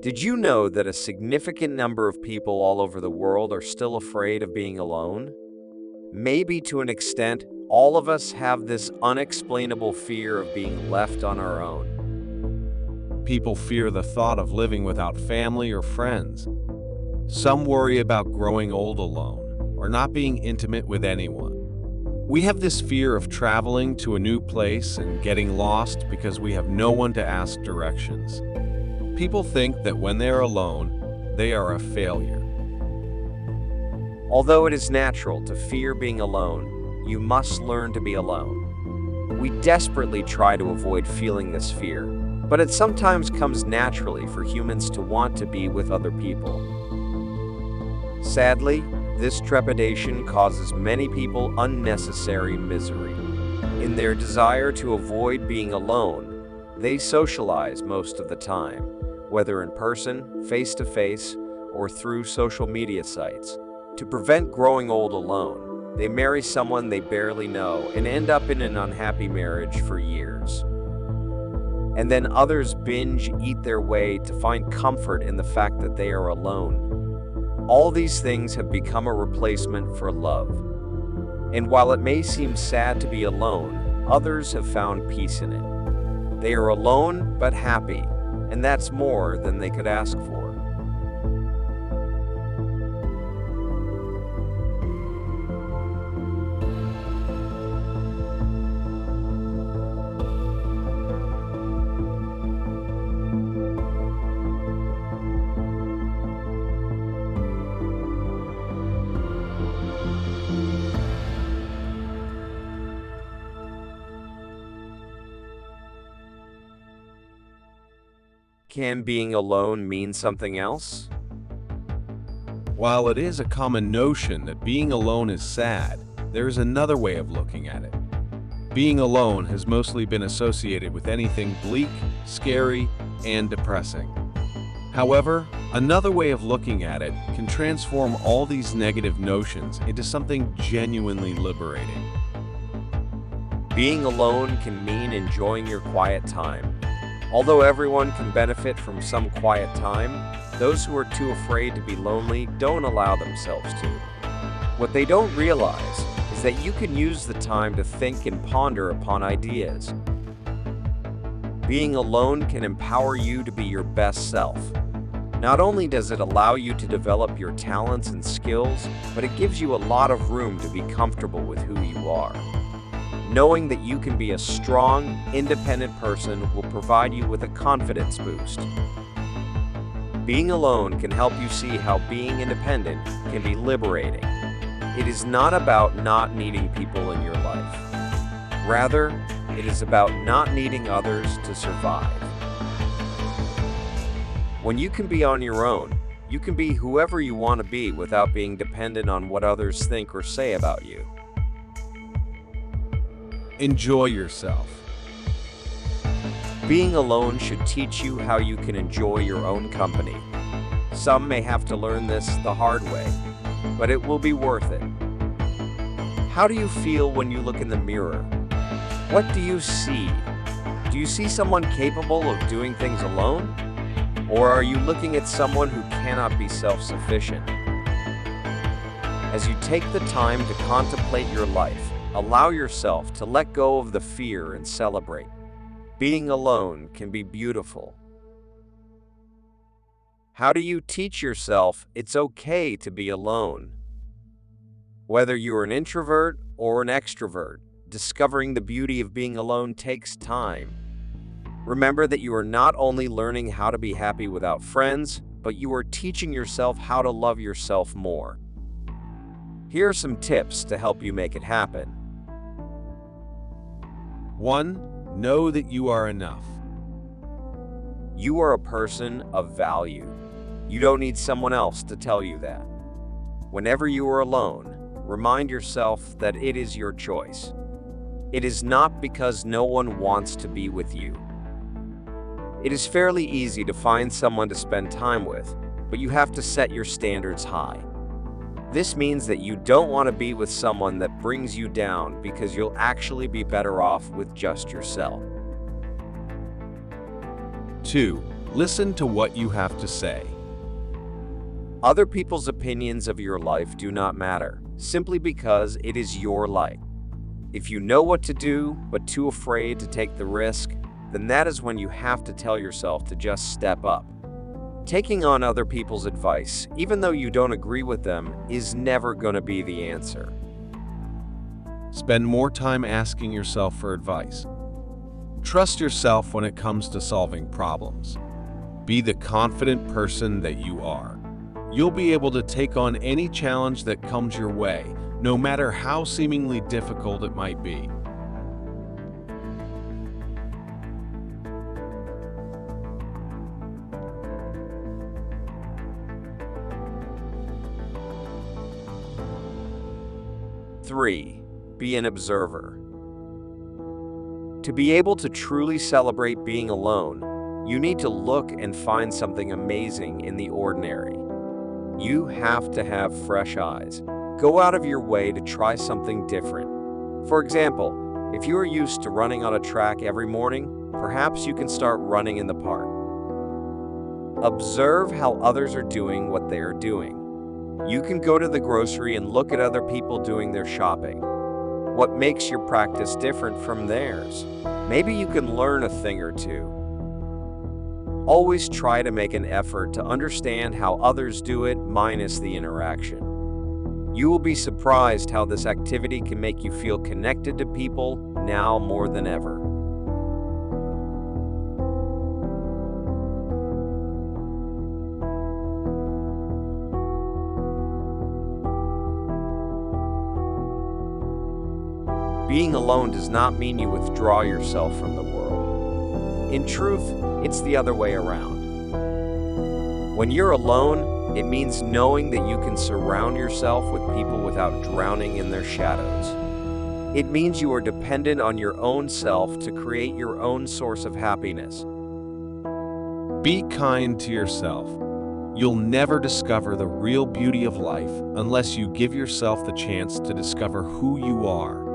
Did you know that a significant number of people all over the world are still afraid of being alone? Maybe to an extent, all of us have this unexplainable fear of being left on our own. People fear the thought of living without family or friends. Some worry about growing old alone or not being intimate with anyone. We have this fear of traveling to a new place and getting lost because we have no one to ask directions. People think that when they are alone, they are a failure. Although it is natural to fear being alone, you must learn to be alone. We desperately try to avoid feeling this fear, but it sometimes comes naturally for humans to want to be with other people. Sadly, this trepidation causes many people unnecessary misery. In their desire to avoid being alone, they socialize most of the time, whether in person, face-to-face, or through social media sites. To prevent growing old alone, they marry someone they barely know and end up in an unhappy marriage for years. And then others binge eat their way to find comfort in the fact that they are alone. All these things have become a replacement for love. And while it may seem sad to be alone, others have found peace in it. They are alone but happy, and that's more than they could ask for. Can being alone mean something else? While it is a common notion that being alone is sad, there is another way of looking at it. Being alone has mostly been associated with anything bleak, scary, and depressing. However, another way of looking at it can transform all these negative notions into something genuinely liberating. Being alone can mean enjoying your quiet time. Although everyone can benefit from some quiet time, those who are too afraid to be lonely don't allow themselves to. What they don't realize is that you can use the time to think and ponder upon ideas. Being alone can empower you to be your best self. Not only does it allow you to develop your talents and skills, but it gives you a lot of room to be comfortable with who you are. Knowing that you can be a strong, independent person will provide you with a confidence boost. Being alone can help you see how being independent can be liberating. It is not about not needing people in your life. Rather, it is about not needing others to survive. When you can be on your own, you can be whoever you want to be without being dependent on what others think or say about you. Enjoy yourself. Being alone should teach you how you can enjoy your own company. Some may have to learn this the hard way, but it will be worth it. How do you feel when you look in the mirror? What do you see? Do you see someone capable of doing things alone? Or are you looking at someone who cannot be self-sufficient? As you take the time to contemplate your life, allow yourself to let go of the fear and celebrate. Being alone can be beautiful. How do you teach yourself it's okay to be alone? Whether you're an introvert or an extrovert, discovering the beauty of being alone takes time. Remember that you are not only learning how to be happy without friends, but you are teaching yourself how to love yourself more. Here are some tips to help you make it happen. 1. Know that you are enough. You are a person of value. You don't need someone else to tell you that. Whenever you are alone, remind yourself that it is your choice. It is not because no one wants to be with you. It is fairly easy to find someone to spend time with, but you have to set your standards high. This means that you don't want to be with someone that brings you down because you'll actually be better off with just yourself. 2. Listen to what you have to say. Other people's opinions of your life do not matter, simply because it is your life. If you know what to do, but too afraid to take the risk, then that is when you have to tell yourself to just step up. Taking on other people's advice, even though you don't agree with them, is never going to be the answer. Spend more time asking yourself for advice. Trust yourself when it comes to solving problems. Be the confident person that you are. You'll be able to take on any challenge that comes your way, no matter how seemingly difficult it might be. Three, be an observer. To be able to truly celebrate being alone, you need to look and find something amazing in the ordinary. You have to have fresh eyes. Go out of your way to try something different. For example, if you are used to running on a track every morning, perhaps you can start running in the park. Observe how others are doing what they are doing. You can go to the grocery and look at other people doing their shopping. What makes your practice different from theirs? Maybe you can learn a thing or two. Always try to make an effort to understand how others do it minus the interaction. You will be surprised how this activity can make you feel connected to people now more than ever. Being alone does not mean you withdraw yourself from the world. In truth, it's the other way around. When you're alone, it means knowing that you can surround yourself with people without drowning in their shadows. It means you are dependent on your own self to create your own source of happiness. Be kind to yourself. You'll never discover the real beauty of life unless you give yourself the chance to discover who you are.